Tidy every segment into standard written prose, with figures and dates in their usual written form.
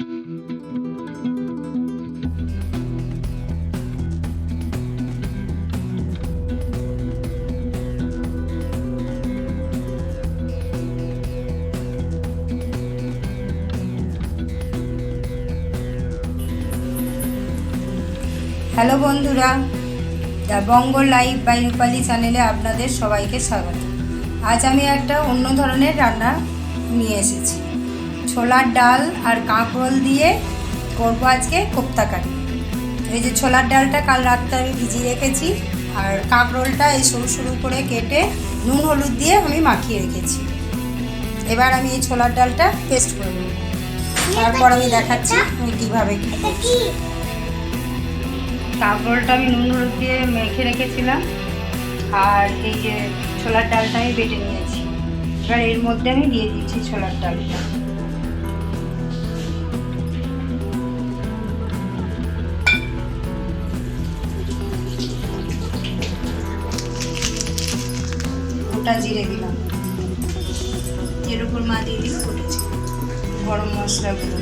Hello বন্ধুরা, the Bengal life by রূপালী চ্যানেলে আপনাদের সবাইকে স্বাগত। আজ আমি একটা অন্য ধরনের রান্না নিয়ে এসেছি। ছোলার ডাল আর কাঁকরোল দিয়ে করবো আজকে কোপ্তা কারি। এই যে ছোলার ডালটা কাল রাত্রে আমি ভিজিয়ে রেখেছি, আর কাঁকরোলটা এই সরু সরু করে কেটে নুন হলুদ দিয়ে আমি মাখিয়ে রেখেছি। এবার আমি এই ছোলার ডালটা পেস্ট করে নেব, তারপর আমি দেখাচ্ছি আমি কীভাবে কী করছি। কাঁকরোলটা আমি নুন হলুদ দিয়ে মেখে রেখেছিলাম, আর এই যে ছোলার ডালটা আমি বেটে নিয়েছি। এবার এর মধ্যে আমি দিয়ে দিচ্ছি ছোলার ডালটা। গোটা জিরে দিলাম, এর উপর মা দিয়ে দিল গোটা জিরে। গরম মশলাগুলো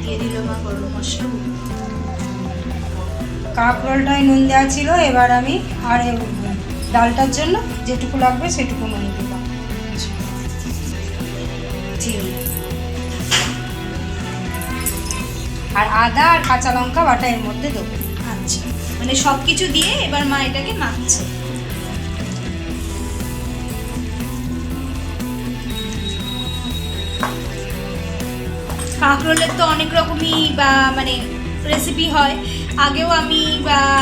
দিয়ে দিল মা, গরম মশলা। কাঁকরোলটায় নুন দেওয়া ছিল, এবার আমি আর ডালটার জন্য যেটুকু লাগবে সেটুকু নুন দিলাম। চিনি আর আদা আর কাঁচা লঙ্কা বাটা এর মধ্যে দেবো। আচ্ছা, মানে সব কিছু দিয়ে এবার মা এটাকে মাখছে। কাঁকরোলের তো অনেক রকমই মানে রেসিপি হয়। আগেও আমি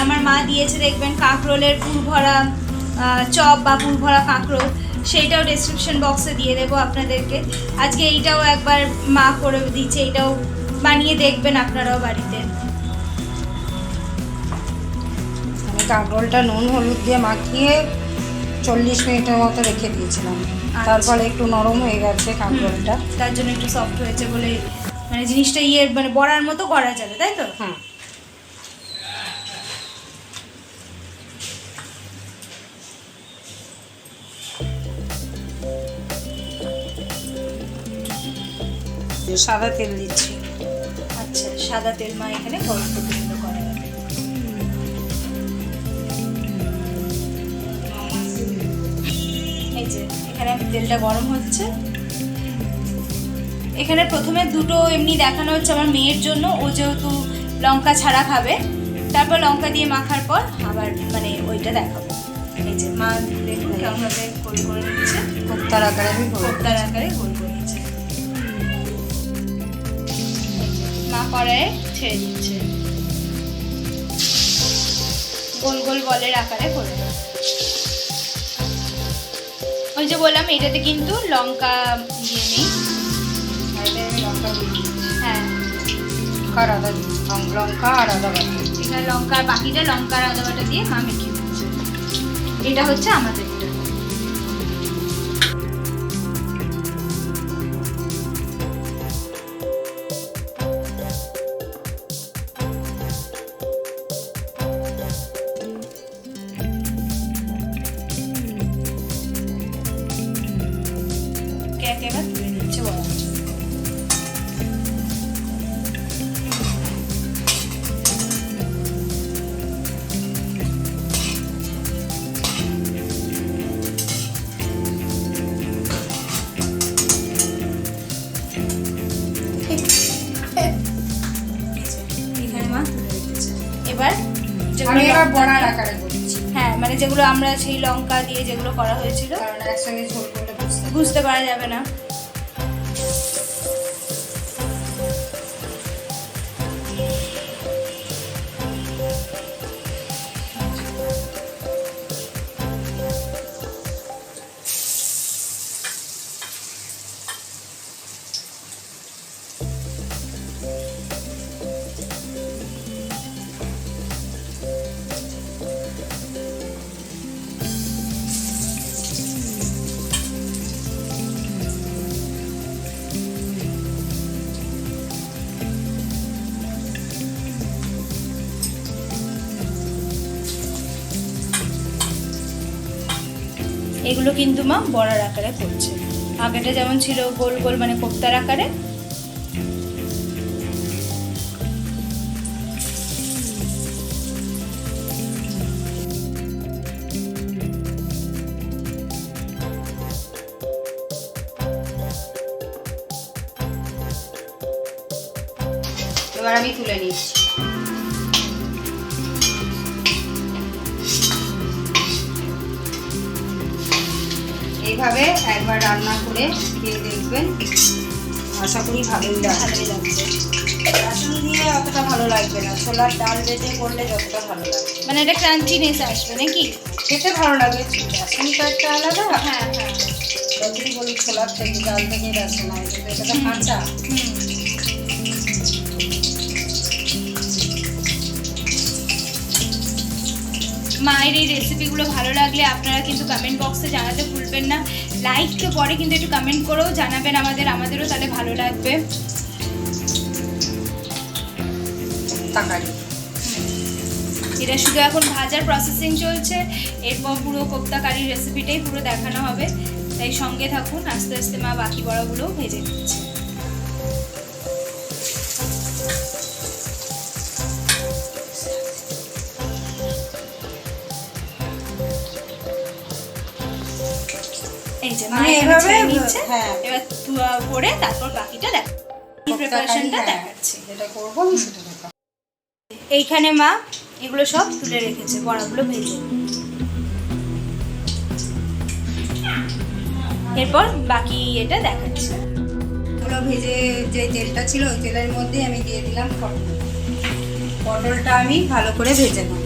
আমার মা দিয়েছে, দেখবেন কাঁকরোলের পুরভরা চপ বা পুরভরা কাঁকরোল, সেইটাও ডেসক্রিপশন বক্সে দিয়ে দেবো আপনাদেরকে। আজকে এইটাও একবার মা করে দিচ্ছে, এইটাও বানিয়ে দেখবেন আপনারাও বাড়িতে। আমি কাঁকরোলটা নুন হলুদ দিয়ে মাখিয়ে 40 মিনিটের মতো রেখে দিয়েছিলাম। তারপরে একটু নরম হয়ে গেছে কাঁকরোলটা, তার জন্য একটু সফট হয়েছে বলে মানে জিনিসটা মানে বড়ার মতো করা যাবে, তাই তো? হ্যাঁ। সাদা তেল দিচ্ছি। আচ্ছা, সাদা তেল মা এখানে গরম করতে দিল করে। এই যে এখানে তেলটা গরম হচ্ছে। এখানে প্রথমে দুটো এমনি দেখানো হচ্ছে আমার মেয়ের জন্য, ও যেহেতু লঙ্কা ছাড়া খাবে, তারপর লঙ্কা দিয়ে মাখার পর আবার মানে ওইটা দেখাবো। এই যে মা দেখুন কেমনভাবে গোল করে নিচ্ছে, কোপ্তার আকারে গোল করে নিচ্ছে। মা কড়াইয়ে ছেড়ে দিচ্ছে, গোল গোল বলের আকারে করবে। ওই যে বললাম এটাতে কিন্তু লঙ্কা দিয়ে নেই। হ্যাঁ, লঙ্কা আর আদা বাটা। এখানে লঙ্কার বাকিটা লঙ্কা আর আদা বাটা দিয়ে মা মেখে দিচ্ছে। এটা হচ্ছে আমাদের এটা। এবার তুলে নিচ্ছে বলা হচ্ছে। এবার বড়ার আকারে করছি। হ্যাঁ, মানে যেগুলো আমরা সেই লঙ্কা দিয়ে যেগুলো করা হয়েছিল, কারণ একসঙ্গে ঝোল করলে বুঝতে পারা যাবে না। এগুলো কিন্তু মা বড়ার আকারে করছে। আগেটা যেমন ছিল গোল গোল মানে কোপ্তার আকারে, এবার আমি তুলে নিচ্ছি। এইভাবে একবার রান্না করে খেয়ে দেখবেন, আশা করি ভালোই লাগবে। বেসন দিয়ে অতটা ভালো লাগবে না, ছোলার ডাল বেটে করলে যতটা ভালো লাগবে। মানে এটা ক্রাঞ্চিনেস আসবে নাকি? খেতে ভালো লাগে, বেসনটা একটা আলাদা। হ্যাঁ হ্যাঁ, যতই বলি ছোলার থেকে ডাল থেকে বেসন হয়, কিন্তু এটা তো কাঁচা। মায়ের এই রেসিপিগুলো ভালো লাগলে আপনারা কিন্তু কমেন্ট বক্সে জানাতে ভুলবেন না। লাইক তো পরে কিন্তু একটু কমেন্ট করেও জানাবেন আমাদেরও তাহলে ভালো লাগবে। এটা শুধু এখন ভাজার প্রসেসিং চলছে, এরপর পুরো কোপ্তা কারির রেসিপিটাই পুরো দেখানো হবে, তাই সঙ্গে থাকুন। আস্তে আস্তে মা বাকি বড়াগুলোও ভেজে দিচ্ছে। এই যে মা এভাবে নিচ্ছে, এবার করে তারপর বাকিটা দেখ প্রিপারেশনটা দেখাচ্ছি। যেটা করবো আমি সেটা দেখাবো। এইখানে মা এগুলো সব তুলে রেখেছে বড়াগুলো ভেজে, এরপর বাকি এটা দেখাচ্ছে। এগুলো ভেজে যে তেলটা ছিল ওই তেলের মধ্যে আমি দিয়ে দিলাম পটল। পটলটা আমি ভালো করে ভেজে নেব।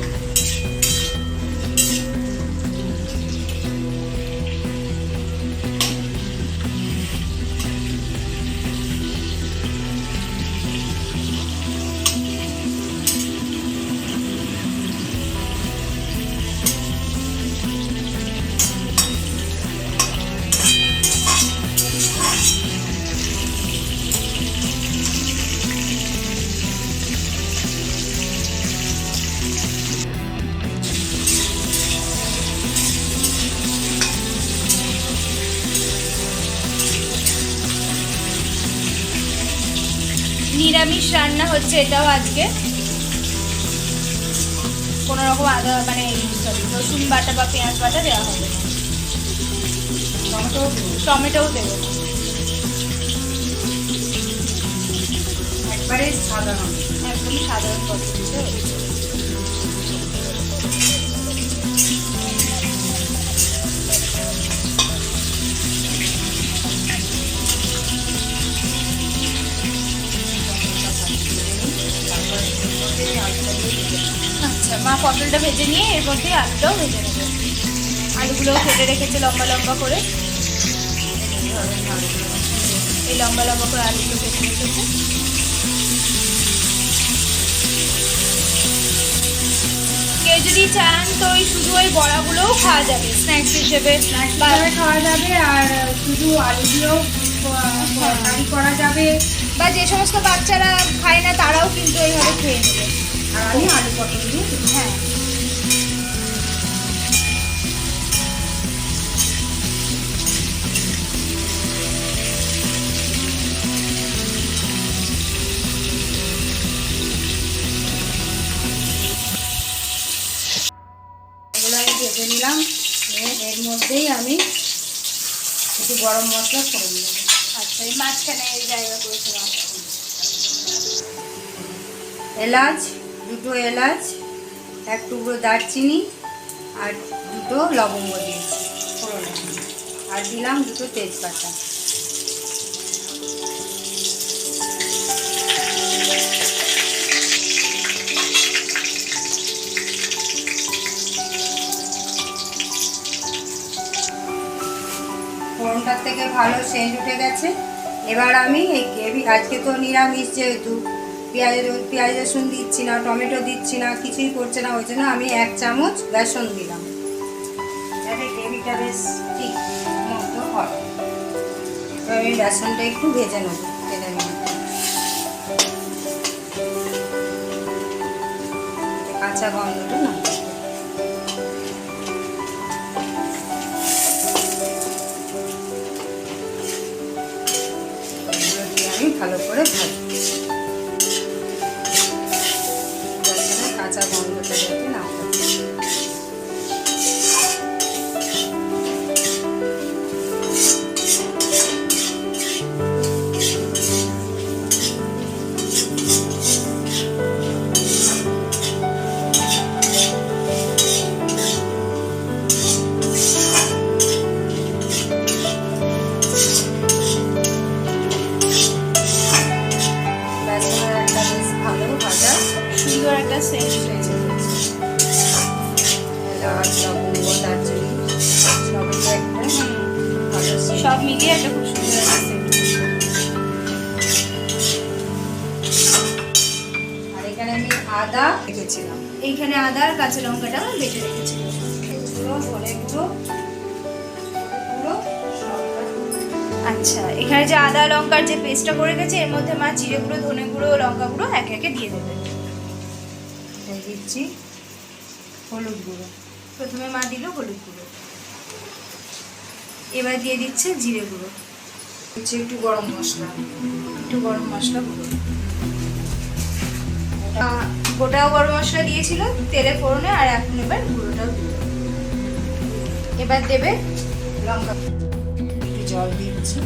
নিরামিষ রান্না হচ্ছে এটাও আজকে, কোনো রকম আদা মানে রসুন বাটা বা পেঁয়াজ বাটা দেওয়া হবে না, টমেটোও দেবো না, একবারে সাধারণ, একদম সাধারণ পদ্ধতিতে হচ্ছে। আচ্ছা, মা পটলটা ভেজে নিয়ে এর মধ্যে আলুটাও ভেজে নেবে। আলুগুলোও কেটে রেখেছে লম্বা লম্বা করে, এই লম্বা লম্বা করে আলুগুলো কেটে রেখেছে। কেউ যদি চান তো ওই শুধু ওই বড়াগুলোও খাওয়া যাবে স্ন্যাক্স হিসেবে, খাওয়া যাবে, আর শুধু আলু দিয়েও তরকারি করা যাবে, বা যে সমস্ত বাচ্চারা খায় না তারাও কিন্তু এইভাবে খেয়ে নেবে। আর আমি আলু পটল দিয়ে, হ্যাঁ এগুলো আমি ভেজে নিলাম। এর মধ্যেই আমি একটু গরম মশলা করে নেব। আচ্ছা, এই মাঝখানে এই জায়গা করেছিলাম। এলাচ, দুটো এলাচ, এক টুকরো দারচিনি আর দুটো লবঙ্গ দিয়েছি ফোড়নে, আর দিলাম দুটো তেজপাতা। ফোড়নটার থেকে ভালো সেন্ট উঠে গেছে। এবার আমি এই গ্রেভি, আজকে তো নিরামিষ যেহেতু পেঁয়াজ রসুন দিচ্ছি না, টমেটো দিচ্ছি না, কিছুই করছে না, ওই জন্য আমি 1 চামচ বেসন দিলাম, যাতে গ্রেভিটা বেশ ঠিক মতো হয়। তো আমি বেসনটা একটু ভেজে নেব তেলের মধ্যে, কাঁচা গন্ধটা না। ভালো করে ভাজি, কাঁচা গন্ধটা যাতে না থাকে। সুন্দর একটা সেন্ট রয়েছে। এলাচ, লবঙ্গ, দারচিনি সবই একটা ভালো scent। সব মিলিয়ে একটা খুব সুন্দর একটা সেন্ট। আর এখানে আমি আদা রেখেছিলাম, এইখানে আদা আর কাঁচা লঙ্কাটা বেটে রেখেছিলাম। গুঁড়ো, ধনে গুঁড়ো, গুঁড়ো সবটা। আচ্ছা, এখানে যে আদা লঙ্কার যে পেস্টটা করে গেছে এর মধ্যে মা জিরে গুঁড়ো, ধনে গুঁড়ো, লঙ্কা গুঁড়ো একে একে দিয়ে দেবে। দিচ্ছি হলুদ গুঁড়ো, প্রথমে মা দিল হলুদ গুঁড়ো, এবার দিয়ে দিচ্ছে জিরে গুঁড়ো, দিচ্ছি একটু গরম মশলা, একটু গরম মশলা গুঁড়ো। গোটাও গরম মশলা দিয়েছিল তেলে ফোড়নে, আর এখন এবার গুঁড়োটাও দিল। এবার দেবে লঙ্কা, একটু জল দিচ্ছি।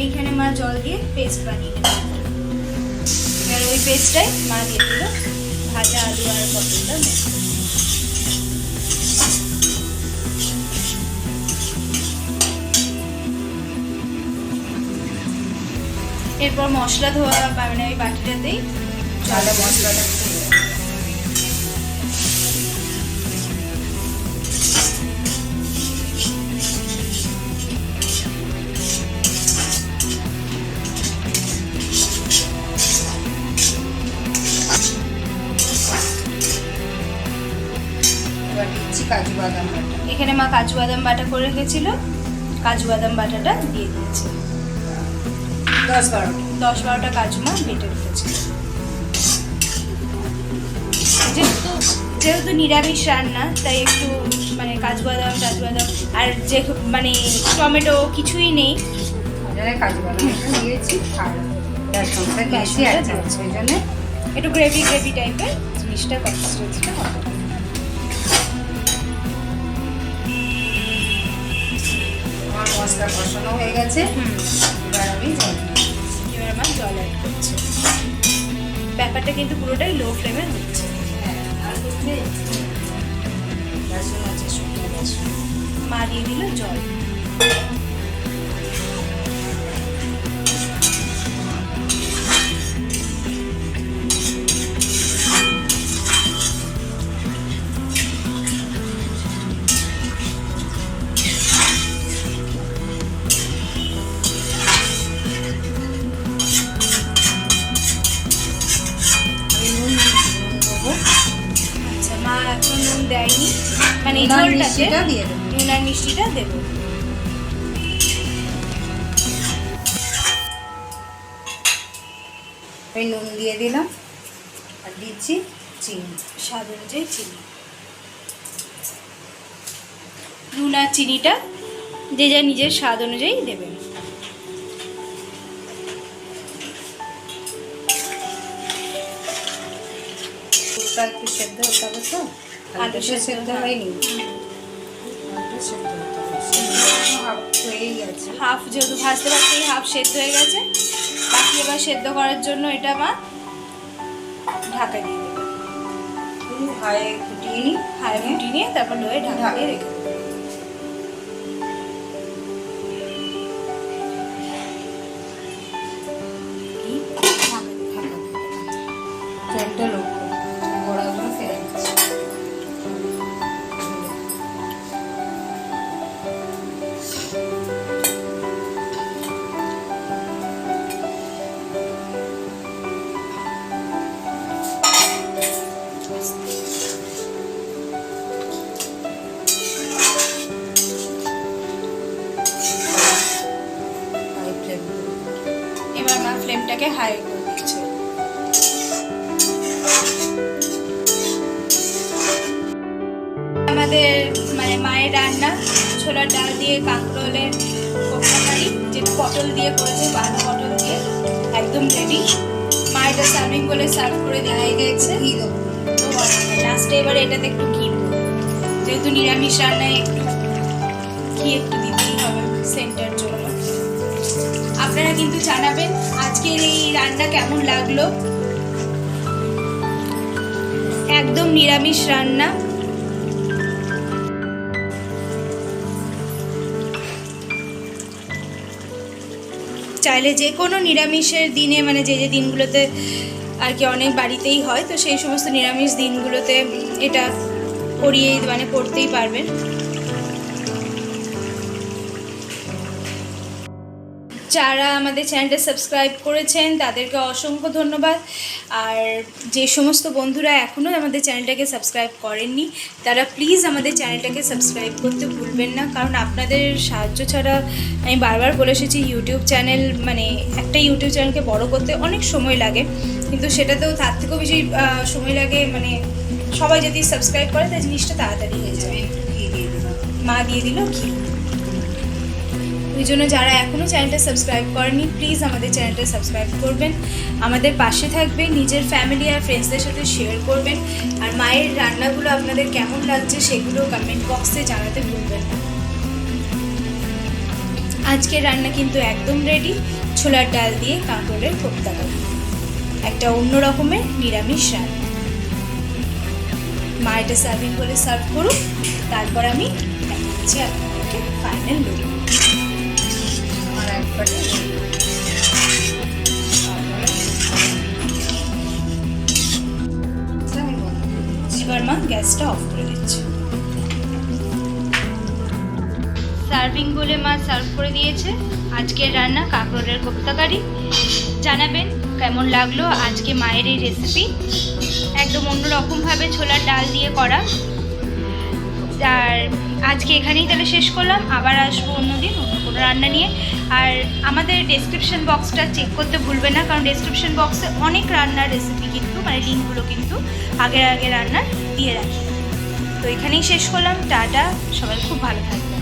এইখানে মা জল দিয়ে পেস্ট বানিয়ে নেবে। এবার ওই পেস্টটাই মা দিয়ে দিল ভাজা আলু আর পটলটা মেখে। এরপর মশলা ধোয়া মানে ওই বাটিটাতেই তাহলে মশলাটা এবার দিচ্ছি কাজু বাদাম বাটা। এখানে মা কাজু বাদাম বাটা করে রেখেছিল, কাজু বাদাম বাটাটা দিয়ে দিয়েছে। 10-12টা কাজু মা বেটে রেখেছিল। যেহেতু নিরামিষ রান্না তাই একটু মানে কাজু বাদাম আর যে মানে টমেটো কিছুই নেই, কাজু বাদাম দিয়েছি আর তার সঙ্গে বেশি আছে, ওই জন্য একটু গ্রেভি টাইপের জিনিসটা কনসিস্টেন্সিটা হবে। আমার মশলা কষানো হয়ে গেছে, এবার আমি জল দিচ্ছি। এবার আমার জল অ্যাড করছে। ব্যাপারটা কিন্তু পুরোটাই লো ফ্লেমে হচ্ছে। হ্যাঁ, আর হচ্ছে রসুন আছে, শুকনো রসুন। মা দিয়ে দিল জল। আচ্ছা, মা এখন নুন দেয়নি, মানে এই ঝোলটাতে মিষ্টিটা দিয়ে দেবো। নুন আর মিষ্টিটা দেবো। আমি নুন দিয়ে দিলাম আর দিচ্ছি চিনি, স্বাদ অনুযায়ী চিনি। নুন আর চিনিটা যে যা নিজের স্বাদ অনুযায়ী দেবেন। পুরোটা একটু সেদ্ধ হতে হবে তো, আলু সেদ্ধ হয়নি, আলুটা সেদ্ধ হতে হবে। হাফ হয়েই গেছে। হাফ যেহেতু ভাজতে ভাজতেই হাফ সেদ্ধ হয়ে গেছে, বাকি এবার সেদ্ধ করার জন্য এটা মা ঢাকা দিয়ে দেবে। হাই ফুটিয়ে নিই, হাই ফুটিয়ে নিয়ে তারপর লোয়ে ঢাকা দিয়ে রেখে দেবে। ফ্লেমটা লো করে বড়াগুলো ফেলে দিচ্ছি। হাই ফ্লেম, এবার মা ফ্লেমটাকে হাই করে দিচ্ছে। আমাদের মানে মায়ের রান্না ছোলার ডাল দিয়ে কাঁকরোলের কোপ্তা কারি, যেটা পটল দিয়ে করেছে, বাঁধা পটল দিয়ে, একদম রেডি। মা এটা সার্ভিং বলে সার্ভ করে দেওয়া গেছে। ঘি দেবো। তো লাস্টে এবার এটাতে একটু ঘি দেবো, যেহেতু নিরামিষ রান্নায় একটু ঘি একটু দিতেই হবে সেন্টার জন্য। আপনারা কিন্তু জানাবেন আজকের এই রান্না কেমন লাগলো। একদম নিরামিষ রান্না। চাইলে যে কোনো নিরামিষের দিনে, মানে যে যে দিনগুলোতে আর কি অনেক বাড়িতেই হয়, তো সেই সমস্ত নিরামিষ দিনগুলোতে এটা করিয়ে মানে করতেই পারবেন। যারা আমাদের চ্যানেলটা সাবস্ক্রাইব করেছেন তাদেরকে অসংখ্য ধন্যবাদ। আর যে সমস্ত বন্ধুরা এখনও আমাদের চ্যানেলটাকে সাবস্ক্রাইব করেননি তারা প্লিজ আমাদের চ্যানেলটাকে সাবস্ক্রাইব করতে ভুলবেন না, কারণ আপনাদের সাহায্য ছাড়া, আমি বারবার বলে এসেছি, ইউটিউব চ্যানেল মানে একটা ইউটিউব চ্যানেলকে বড় করতে অনেক সময় লাগে, কিন্তু সেটাতেও তার থেকেও বেশি সময় লাগে মানে সবাই যদি সাবস্ক্রাইব করে তাই জিনিসটা তাড়াতাড়ি হয়ে যাবে। মা দিয়ে দিল ঘি। ওই জন্য যারা এখনও চ্যানেলটা সাবস্ক্রাইব করেনি প্লিজ আমাদের চ্যানেলটা সাবস্ক্রাইব করবেন, আমাদের পাশে থাকবেন, নিজের ফ্যামিলি আর ফ্রেন্ডসদের সাথে শেয়ার করবেন। আর মায়ের রান্নাগুলো আপনাদের কেমন লাগছে সেগুলো কমেন্ট বক্সে জানাতে ভুলবেন না। আজকের রান্না কিন্তু একদম রেডি, ছোলার ডাল দিয়ে কাঁকরোলের কোপ্তা কারি, একটা অন্য রকমের নিরামিষ রান্না। মা এটা সার্ভিং করে সার্ভ করুন, তারপর আমি দেখাচ্ছি আপনাদেরকে ফাইনাল লুক। এবার মা গ্যাসটা অফ করে দিচ্ছে। সার্ভিং বলে মা সার্ভ করে দিয়েছে আজকের রান্না কাঁকরোলের কোপ্তা কারি। জানাবেন কেমন লাগলো আজকে মায়ের এই রেসিপি, একদম অন্যরকমভাবে ছোলার ডাল দিয়ে করা। আর আজকে এখানেই তাহলে শেষ করলাম, আবার আসবো অন্যদিন অন্য কোনো রান্না নিয়ে। আর আমাদের ডেসক্রিপশন বক্সটা চেক করতে ভুলবেন না, কারণ ডেসক্রিপশন বক্সে অনেক রান্নার রেসিপি কিন্তু মানে লিঙ্কগুলো কিন্তু আগের রান্নার দিয়ে রাখি। তো এখানেই শেষ করলাম, টাটা, সবাই খুব ভালো থাকবে।